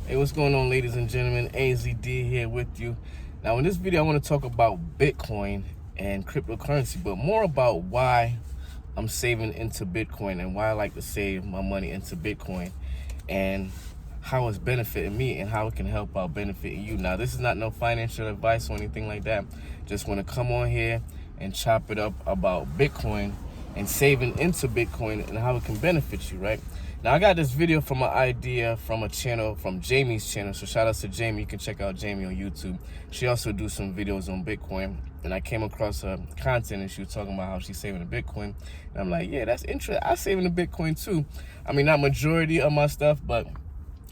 Hey, what's going on, ladies and gentlemen? AZD here with you. Now, in this video, I want to talk about Bitcoin and cryptocurrency, but more about why I'm saving into Bitcoin and why I like to save my money into Bitcoin and how it's benefiting me and how it can help out benefiting you. Now, this is not no financial advice or anything like that. Just want to come on here and chop it up about Bitcoin and saving into Bitcoin and how it can benefit you, right? Now, I got this video from an idea from a channel, from Jamie's channel. So shout out to Jamie. You can check out Jamie on YouTube. She also do some videos on Bitcoin. And I came across her content and she was talking about how she's saving the Bitcoin. And I'm like, yeah, that's interesting. I'm saving the Bitcoin too. I mean, not majority of my stuff, but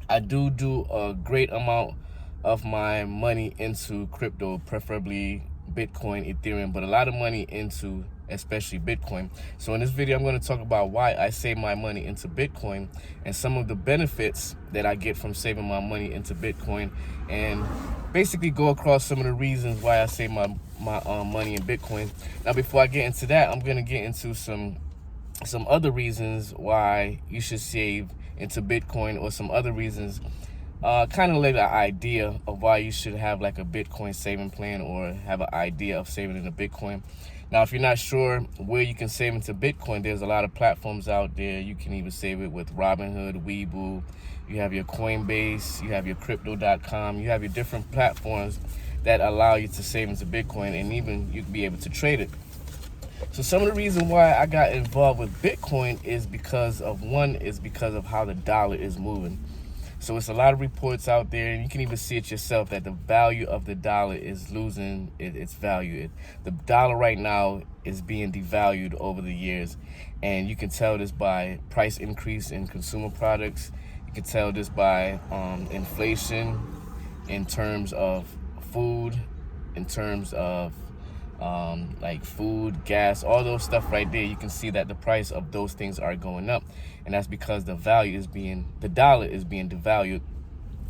I do a great amount of my money into crypto, preferably Bitcoin, Ethereum, but a lot of money into especially Bitcoin. So in this video, I'm going to talk about why I save my money into Bitcoin and some of the benefits that I get from saving my money into Bitcoin, and basically go across some of the reasons why I save my money in Bitcoin. Now, before I get into that, I'm going to get into some other reasons why you should save into Bitcoin, or some other reasons, kind of like an idea of why you should have like a Bitcoin saving plan or have an idea of saving into Bitcoin. Now, if you're not sure where you can save into Bitcoin, there's a lot of platforms out there. You can even save it with Robinhood, Webull. You have your Coinbase, you have your crypto.com, you have your different platforms that allow you to save into Bitcoin, and even you can be able to trade it. So some of the reason why I got involved with Bitcoin is because of how the dollar is moving. So it's a lot of reports out there, and you can even see it yourself, that the value of the dollar is losing its value. The dollar right now is being devalued over the years, and you can tell this by price increase in consumer products. You can tell this by inflation in terms of food, in terms of like food, gas, all those stuff right there. You can see that the price of those things are going up, and that's because the dollar is being devalued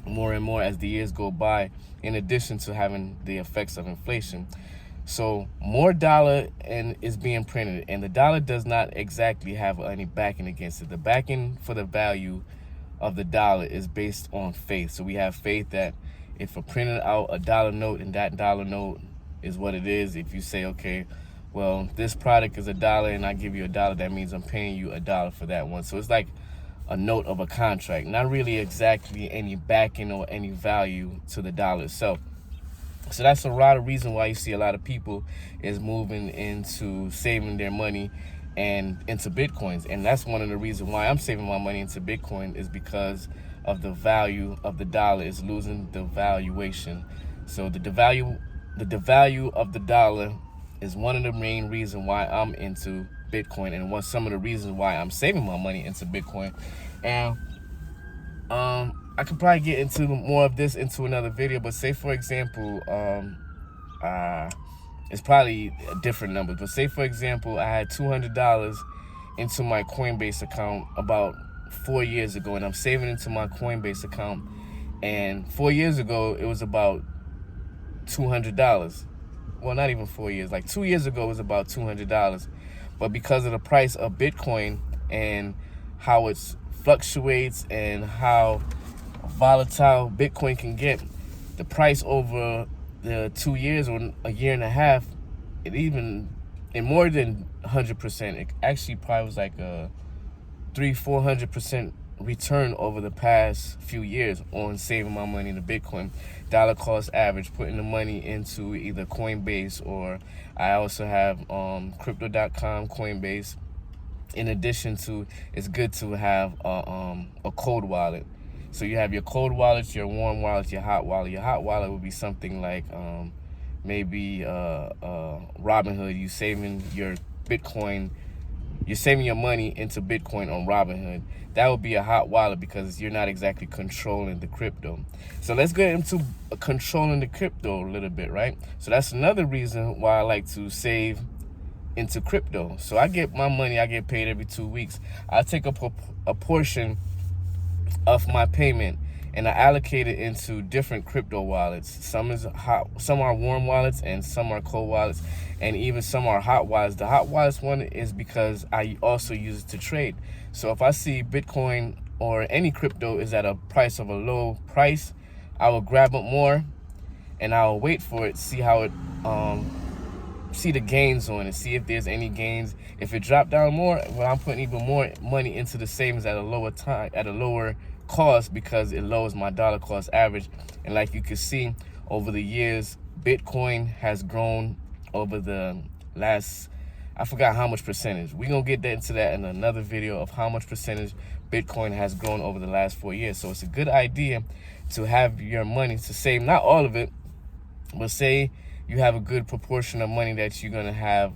more and more as the years go by, in addition to having the effects of inflation. So more dollar is being printed, and the dollar does not exactly have any backing against it. The backing for the value of the dollar is based on faith. So we have faith that if we're printing out a dollar note, and that dollar note is what it is, if you say, okay, well, this product is $1 and I give you $1, that means I'm paying you $1 for that one. So it's like a note of a contract, not really exactly any backing or any value to the dollar itself. So that's a lot of reason why you see a lot of people is moving into saving their money and into Bitcoins. And that's one of the reasons why I'm saving my money into Bitcoin, is because of the value of the dollar is losing the valuation. So the value of the dollar is one of the main reasons why I'm into Bitcoin, and some of the reasons why I'm saving my money into Bitcoin. And I could probably get into more of this into another video, but say for example, it's probably a different number, but say for example, I had $200 into my Coinbase account about 4 years ago, and I'm saving into my Coinbase account, and 4 years ago it was about $200. Well, not even 4 years, like 2 years ago it was about $200. But because of the price of Bitcoin and how it fluctuates and how volatile Bitcoin can get, the price over the 2 years or a year and a half, in more than 100%, it actually probably was like a 300-400% return over the past few years on saving my money in the Bitcoin. Dollar cost average, putting the money into either Coinbase, or I also have crypto.com, Coinbase. In addition to, it's good to have a cold wallet. So you have your cold wallet, your warm wallet, your hot wallet. Your hot wallet would be something like maybe Robinhood. You saving your Bitcoin, you're saving your money into Bitcoin on Robinhood. That would be a hot wallet because you're not exactly controlling the crypto. So let's get into controlling the crypto a little bit, right? So that's another reason why I like to save into crypto. So I get my money, I get paid every 2 weeks. I take a portion of my payment and I allocate it into different crypto wallets. Some are warm wallets, and some are cold wallets, and even some are hot wallets. The hot wallets one is because I also use it to trade. So if I see Bitcoin or any crypto is at a price of a low price, I will grab it more and I'll wait for it, see how it see the gains on it, see if there's any gains. If it dropped down more, well, I'm putting even more money into the savings at a lower cost, because it lowers my dollar cost average. And like you can see, over the years, Bitcoin has grown over the last, I forgot how much percentage. We're gonna get into that in another video of how much percentage Bitcoin has grown over the last 4 years. So it's a good idea to have your money to save, not all of it, but say you have a good proportion of money that you're gonna have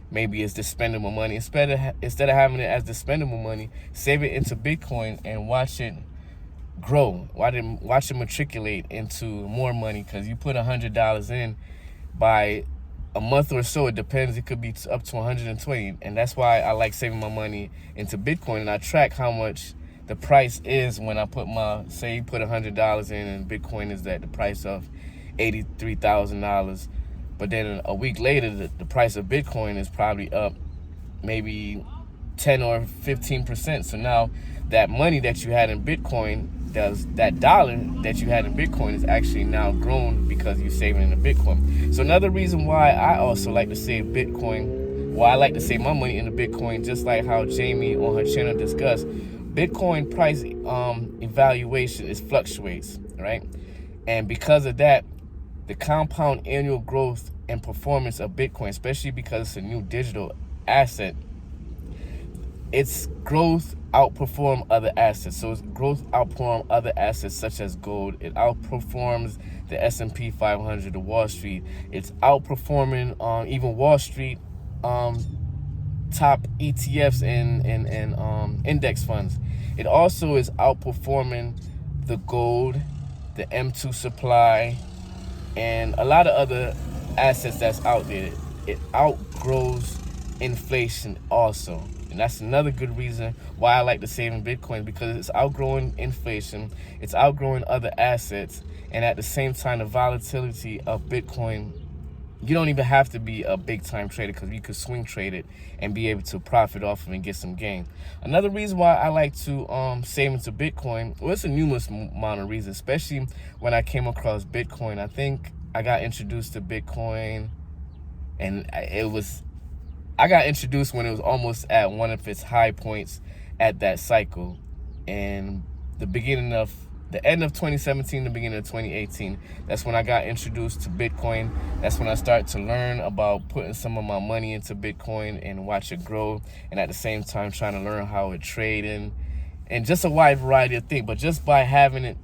maybe as dispendable money. Instead of having it as dispendable money, save it into Bitcoin and watch it grow. Watch it matriculate into more money, because you put $100 in, by a month or so, it depends, it could be up to 120. And that's why I like saving my money into Bitcoin, and I track how much the price is when I put say you put $100 in and Bitcoin is at the price of $83,000. But then a week later, the price of Bitcoin is probably up maybe 10 or 15%. So now that money that you had in Bitcoin, that dollar that you had in Bitcoin is actually now grown because you're saving in the Bitcoin. So another reason why I also like to save Bitcoin, why I like to save my money in the Bitcoin, just like how Jamie on her channel discussed, Bitcoin price evaluation fluctuates, right? And because of that, the compound annual growth and performance of Bitcoin, especially because it's a new digital asset, its growth outperform other assets. So its growth outperform other assets such as gold. It outperforms the S&P 500, the Wall Street. It's outperforming even Wall Street top ETFs and index funds. It also is outperforming the gold, the M2 supply, and a lot of other assets that's out there. It outgrows inflation also. And that's another good reason why I like to save in Bitcoin, because it's outgrowing inflation, it's outgrowing other assets, and at the same time, the volatility of Bitcoin, you don't even have to be a big time trader, because you could swing trade it and be able to profit off of it and get some gain. Another reason why I like to save into Bitcoin, well, it's a numerous amount of reasons, especially when I came across Bitcoin. I think I got introduced to Bitcoin, and I got introduced when it was almost at one of its high points at that cycle. And the end of 2017, the beginning of 2018, that's when I got introduced to Bitcoin. That's when I started to learn about putting some of my money into Bitcoin and watch it grow, and at the same time trying to learn how it traded and just a wide variety of things. But just by having it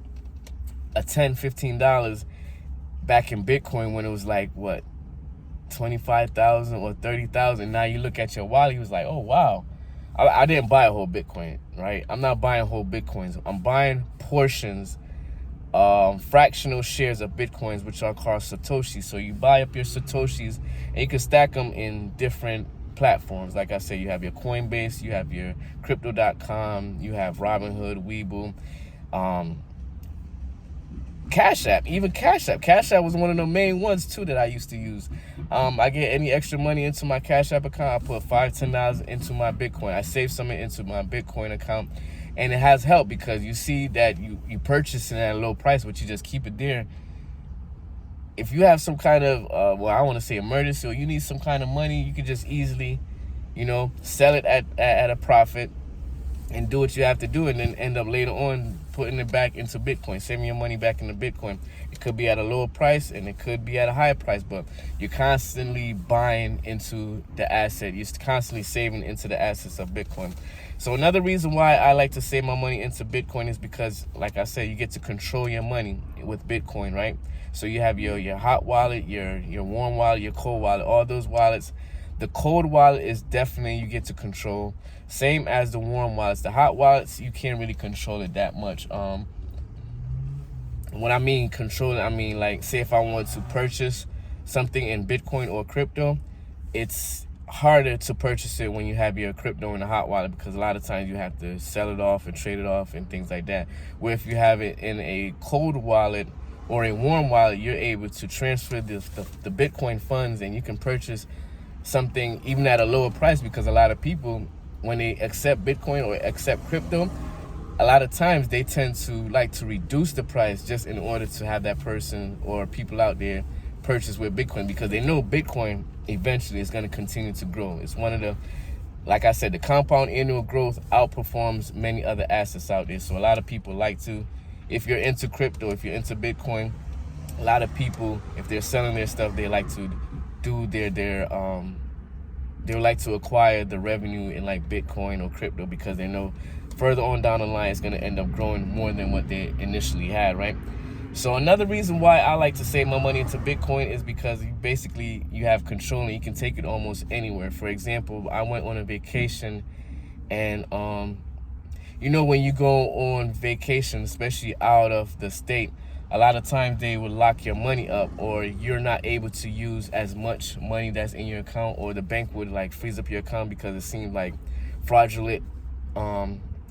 a $10, $15 back in Bitcoin when it was like, what, 25,000 or 30,000, now you look at your wallet, you was like, oh wow. I didn't buy a whole Bitcoin, right? I'm not buying whole Bitcoins. I'm buying portions, fractional shares of Bitcoins, which are called Satoshis. So you buy up your Satoshis and you can stack them in different platforms. Like I said, you have your Coinbase, you have your crypto.com, you have Robinhood, Webull, Cash App, even Cash App. Cash App was one of the main ones too that I used to use. I get any extra money into my Cash App account, I put $5, $10 into my Bitcoin. I save some into my Bitcoin account, and it has helped because you see that you purchase it at a low price, but you just keep it there. If you have some kind of, well, I want to say emergency, or you need some kind of money, you can just easily, sell it at a profit and do what you have to do, and then end up later on putting it back into Bitcoin, saving your money back into Bitcoin. It could be at a lower price and it could be at a higher price, but you're constantly buying into the asset. You're constantly saving into the assets of Bitcoin. So another reason why I like to save my money into Bitcoin is because, like I said, you get to control your money with Bitcoin, right? So you have your hot wallet, your warm wallet, your cold wallet, all those wallets. The cold wallet is definitely you get to control. Same as the warm wallets. The hot wallets, you can't really control it that much. When I mean control it, I mean like, say if I want to purchase something in Bitcoin or crypto, it's harder to purchase it when you have your crypto in a hot wallet, because a lot of times you have to sell it off and trade it off and things like that. Where if you have it in a cold wallet or a warm wallet, you're able to transfer the Bitcoin funds, and you can purchase something even at a lower price, because a lot of people, when they accept Bitcoin or accept crypto, a lot of times they tend to like to reduce the price just in order to have that person or people out there purchase with Bitcoin, because they know Bitcoin eventually is going to continue to grow. It's one of the, like I said, the compound annual growth outperforms many other assets out there. So a lot of people like to, if you're into crypto, if you're into Bitcoin, a lot of people, if they're selling their stuff, they like to do they would like to acquire the revenue in like Bitcoin or crypto, because they know further on down the line it's going to end up growing more than what they initially had, right? So another reason why I like to save my money into Bitcoin is because you have control and you can take it almost anywhere. For example, I went on a vacation, and when you go on vacation, especially out of the state, a lot of times they would lock your money up, or you're not able to use as much money that's in your account, or the bank would like freeze up your account because it seems like fraudulent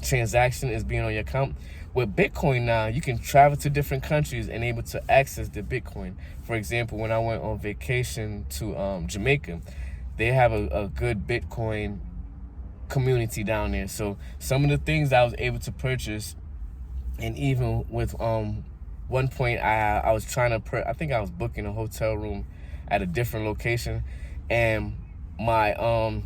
transaction is being on your account. With Bitcoin now, you can travel to different countries and able to access the Bitcoin. For example, when I went on vacation to Jamaica, they have a good Bitcoin community down there. So some of the things that I was able to purchase, and even with one point I was trying to I think I was booking a hotel room at a different location, and my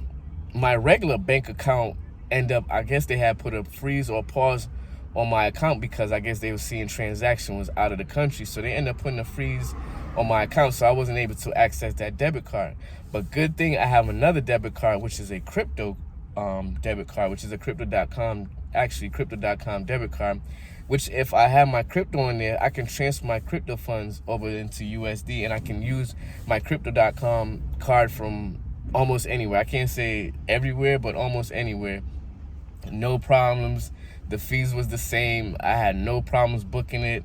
my regular bank account I guess they had put a freeze or pause on my account, because I guess they were seeing transaction was out of the country, so they ended up putting a freeze on my account, so I wasn't able to access that debit card. But good thing I have another debit card, which is a crypto debit card, which is a crypto.com debit card, which if I have my crypto in there, I can transfer my crypto funds over into USD, and I can use my crypto.com card from almost anywhere. I can't say everywhere, but almost anywhere. No problems. The fees was the same. I had no problems booking it.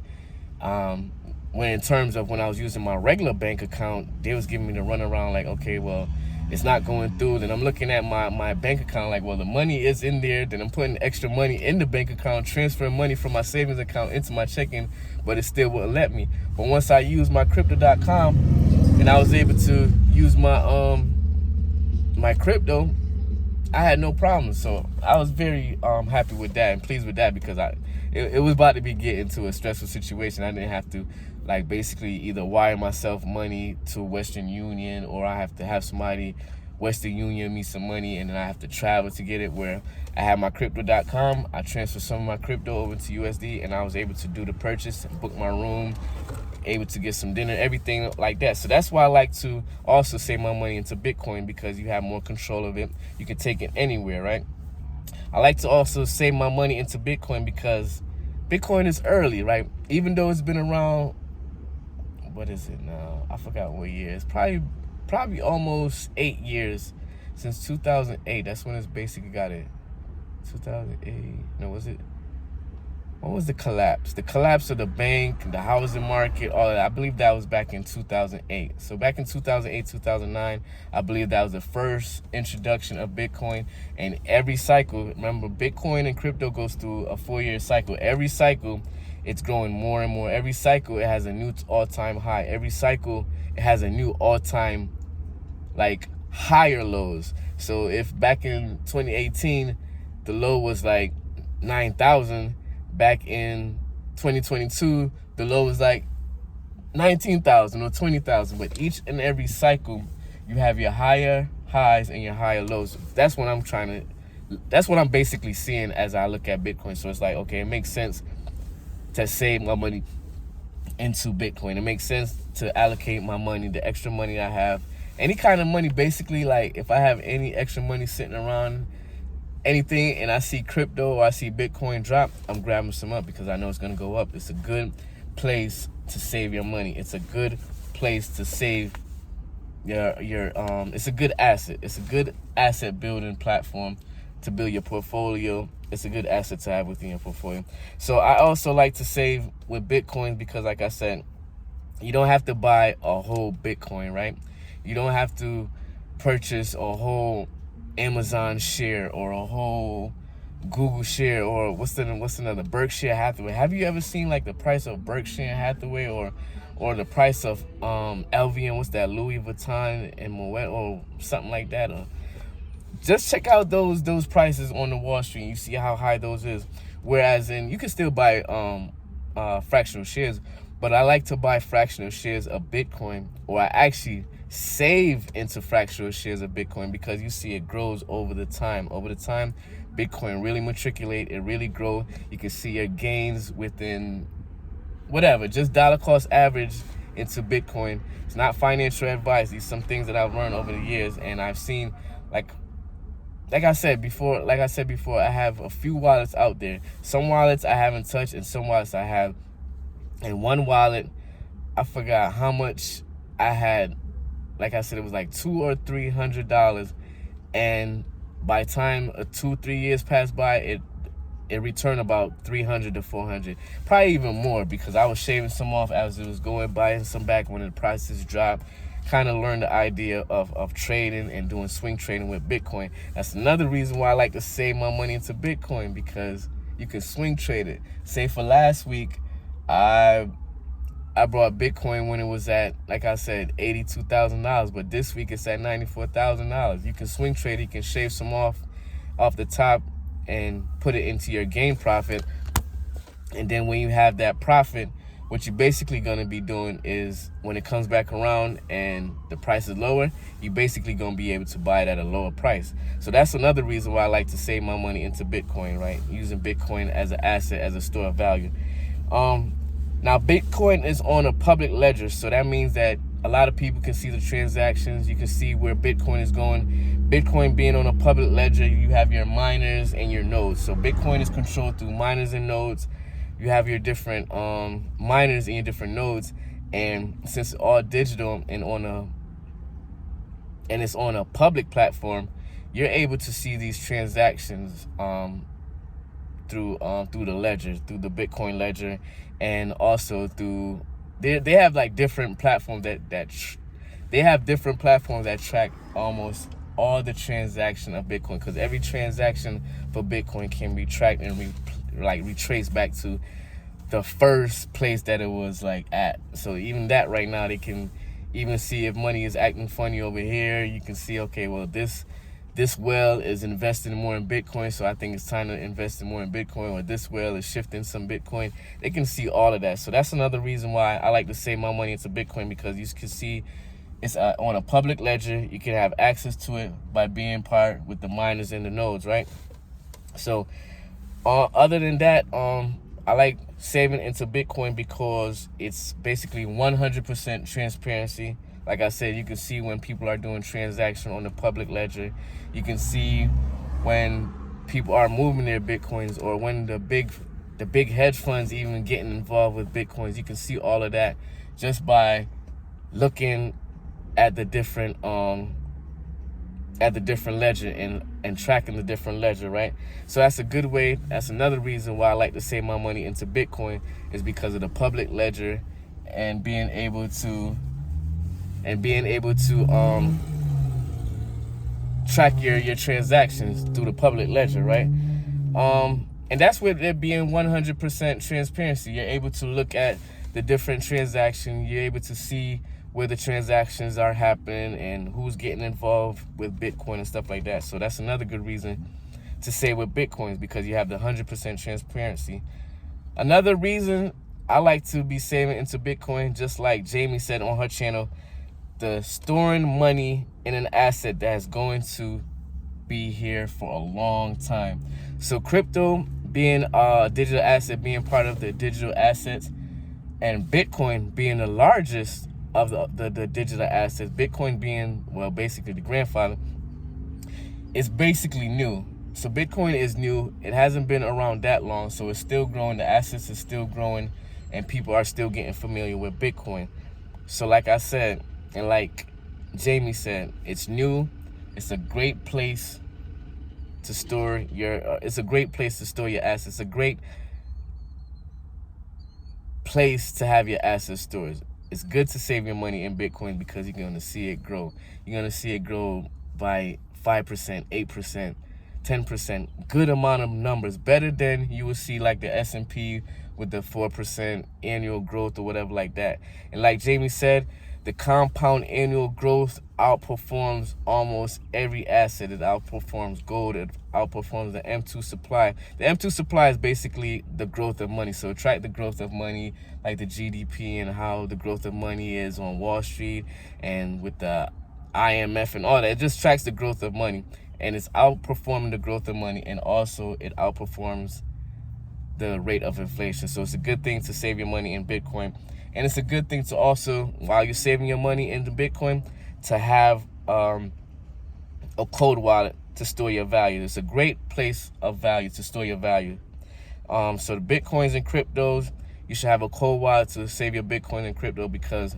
When in terms of when I was using my regular bank account, they was giving me the runaround like, okay, well, it's not going through. Then I'm looking at my bank account like, well, the money is in there. Then I'm putting extra money in the bank account, transferring money from my savings account into my checking, but it still wouldn't let me. But once I used my crypto.com and I was able to use my my crypto, I had no problems. So I was very happy with that and pleased with that, because it was about to be getting to a stressful situation. I didn't have to like basically either wire myself money to Western Union, or I have to have somebody Western Union me some money, and then I have to travel to get it. Where I have my crypto.com, I transferred some of my crypto over to USD, and I was able to do the purchase, book my room, able to get some dinner, everything like that. So that's why I like to also save my money into Bitcoin, because you have more control of it. You can take it anywhere, right? I like to also save my money into Bitcoin because Bitcoin is early, right? Even though it's been around, what is it now? I forgot what year. It's probably almost 8 years since 2008. That's when it's basically got it. 2008. No, was it? What was the collapse? The collapse of the bank, the housing market, all of that. I believe that was back in 2008. So back in 2008, 2009, I believe that was the first introduction of Bitcoin. And every cycle, remember, Bitcoin and crypto goes through a 4-year cycle. Every cycle, it's growing more and more. Every cycle, it has a new all-time high. Every cycle, it has a new all-time, like, higher lows. So if back in 2018, the low was like 9,000, back in 2022, the low was like 19,000 or 20,000. But each and every cycle, you have your higher highs and your higher lows. That's what I'm basically seeing as I look at Bitcoin. So it's like, okay, it makes sense to save my money into Bitcoin. It makes sense to allocate my money, the extra money I have, any kind of money, basically. Like if I have any extra money sitting around, anything, and I see crypto or I see Bitcoin drop, I'm grabbing some up because I know it's going to go up. It's a good place to save your money. It's a good place to save your it's a good asset. It's a good asset building platform to build your portfolio. It's a good asset to have within your portfolio. So I also like to save with Bitcoin because, like I said, you don't have to buy a whole Bitcoin, right? You don't have to purchase a whole Amazon share or a whole Google share, or what's another Berkshire Hathaway. Have you ever seen like the price of Berkshire Hathaway or the price of LV and what's that, Louis Vuitton and Moet or something like that? Or just check out those prices on the Wall Street. You see how high those is. Whereas you can still buy fractional shares, but I like to buy fractional shares of Bitcoin, or I actually save into fractional shares of Bitcoin, because you see it grows over the time. Over the time, Bitcoin really matriculate, it really grow. You can see your gains within whatever, just dollar cost average into Bitcoin. It's not financial advice. These are some things that I've learned over the years, and I've seen, like I said before, I have a few wallets out there. Some wallets I haven't touched, and some wallets I have. And one wallet, I forgot how much I had. Like I said, it was like $200 or $300, and by the time 2-3 years passed by, it returned about 300 to 400, probably even more, because I was shaving some off as it was going by, and some back when the prices dropped. Kind of learned the idea of trading and doing swing trading with Bitcoin. That's another reason why I like to save my money into Bitcoin, because you can swing trade it. Say for last week, I bought Bitcoin when it was at, like I said, $82,000, but this week it's at $94,000. You can swing trade, you can shave some off the top and put it into your gain profit. And then when you have that profit, what you're basically going to be doing is, when it comes back around and the price is lower, you're basically going to be able to buy it at a lower price. So that's another reason why I like to save my money into Bitcoin, right? Using Bitcoin as an asset, as a store of value. Now, Bitcoin is on a public ledger, so that means that a lot of people can see the transactions. You can see where Bitcoin is going. Bitcoin being on a public ledger, you have your miners and your nodes. So Bitcoin is controlled through miners and nodes. You have your different miners and your different nodes, and since it's all digital and it's on a public platform, you're able to see these transactions through the ledger, through the Bitcoin ledger, and also through they have like different platforms that track almost all the transaction of Bitcoin, because every transaction for Bitcoin can be tracked and retraced back to the first place that it was like at. So even that right now, they can even see if money is acting funny over here. You can see, okay, well, this whale is investing more in Bitcoin, so I think it's time to invest more in Bitcoin, or this whale is shifting some Bitcoin. They can see all of that. So that's another reason why I like to save my money into Bitcoin, because you can see it's on a public ledger. You can have access to it by being part with the miners and the nodes, right? So other than that, I like saving into Bitcoin because it's basically 100% transparency. Like I said, you can see when people are doing transaction on the public ledger. You can see when people are moving their Bitcoins, or when the big hedge funds even getting involved with Bitcoins. You can see all of that just by looking at the different ledger and tracking the different ledger, right? So that's a good way. That's another reason why I like to save my money into Bitcoin, is because of the public ledger and being able to track your transactions through the public ledger, right? And that's with it being 100% transparency. You're able to look at the different transactions. You're able to see where the transactions are happening and who's getting involved with Bitcoin and stuff like that. So that's another good reason to save with Bitcoins, because you have the 100% transparency. Another reason I like to be saving into Bitcoin, just like Jamie said on her channel, the storing money in an asset that is going to be here for a long time. So crypto being a digital asset, being part of the digital assets, and Bitcoin being the largest of the digital assets, Bitcoin being, well, basically the grandfather, is basically new. So Bitcoin is new. It hasn't been around that long, so it's still growing. The assets is still growing, and people are still getting familiar with Bitcoin. So like I said, and like Jamie said, it's new. It's a great place to store your assets. It's a great place to have your assets stored. It's good to save your money in Bitcoin because you're going to see it grow. You're going to see it grow by 5%, 8%, 10%. Good amount of numbers. Better than you will see like the S&P with the 4% annual growth or whatever like that. And like Jamie said, The compound annual growth outperforms almost every asset. It outperforms gold. It outperforms the M2 supply. The M2 supply is basically the growth of money. So track the growth of money, like the GDP and how the growth of money is on Wall Street and with the IMF and all that. It just tracks the growth of money, and it's outperforming the growth of money, and also it outperforms the rate of inflation. So it's a good thing to save your money in Bitcoin. And it's a good thing to also, while you're saving your money into Bitcoin, to have a cold wallet to store your value. It's a great place of value to store your value. So the Bitcoins and cryptos, you should have a cold wallet to save your Bitcoin and crypto, because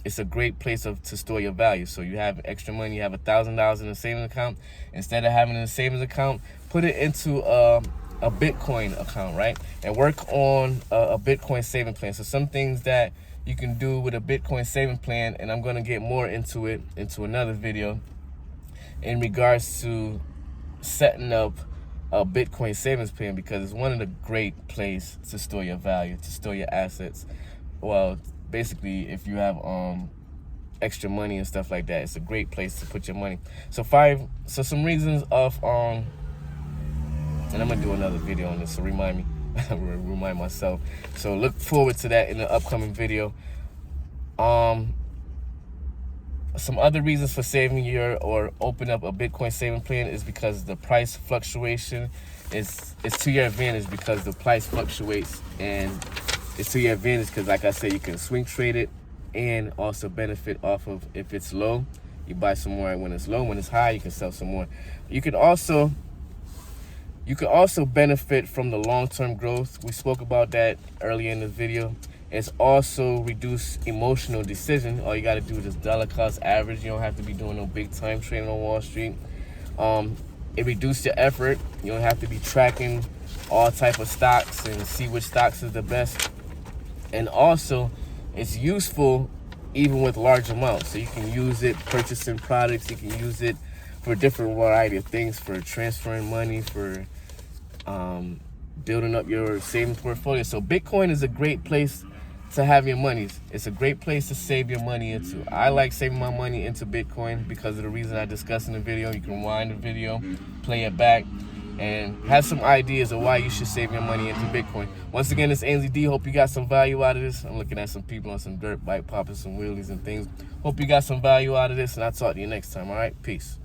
it's a great place to store your value. So you have extra money, you have $1,000 in a savings account. Instead of having it in a savings account, put it into a Bitcoin account, right? And work on a Bitcoin saving plan. So some things that you can do with a Bitcoin saving plan, and I'm going to get more into it into another video, in regards to setting up a Bitcoin savings plan, because it's one of the great places to store your value, to store your assets. Well, basically, if you have extra money and stuff like that, it's a great place to put your money. So some reasons of and I'm gonna do another video on this, so remind me, remind myself. So look forward to that in the upcoming video. Some other reasons for saving or open up a Bitcoin saving plan is because the price fluctuation is to your advantage, because the price fluctuates, and it's to your advantage because, like I said, you can swing trade it and also benefit off of, if it's low, you buy some more when it's low. When it's high, you can sell some more. You could also benefit from the long-term growth. We spoke about that earlier in the video. It's also reduce emotional decision. All you got to do is dollar cost average. You don't have to be doing no big time trading on Wall Street. It reduces your effort. You don't have to be tracking all type of stocks and see which stocks is the best. And also, it's useful even with large amounts. So you can use it purchasing products. You can use it for a different variety of things, for transferring money, for building up your savings portfolio. So Bitcoin is a great place to have your money. It's a great place to save your money into. I like saving my money into Bitcoin because of the reason I discussed in the video. You can rewind the video, play it back, and have some ideas of why you should save your money into Bitcoin. Once again, it's ANZD. Hope you got some value out of this. I'm looking at some people on some dirt bike popping some wheelies and things. Hope you got some value out of this, and I'll talk to you next time. All right, peace.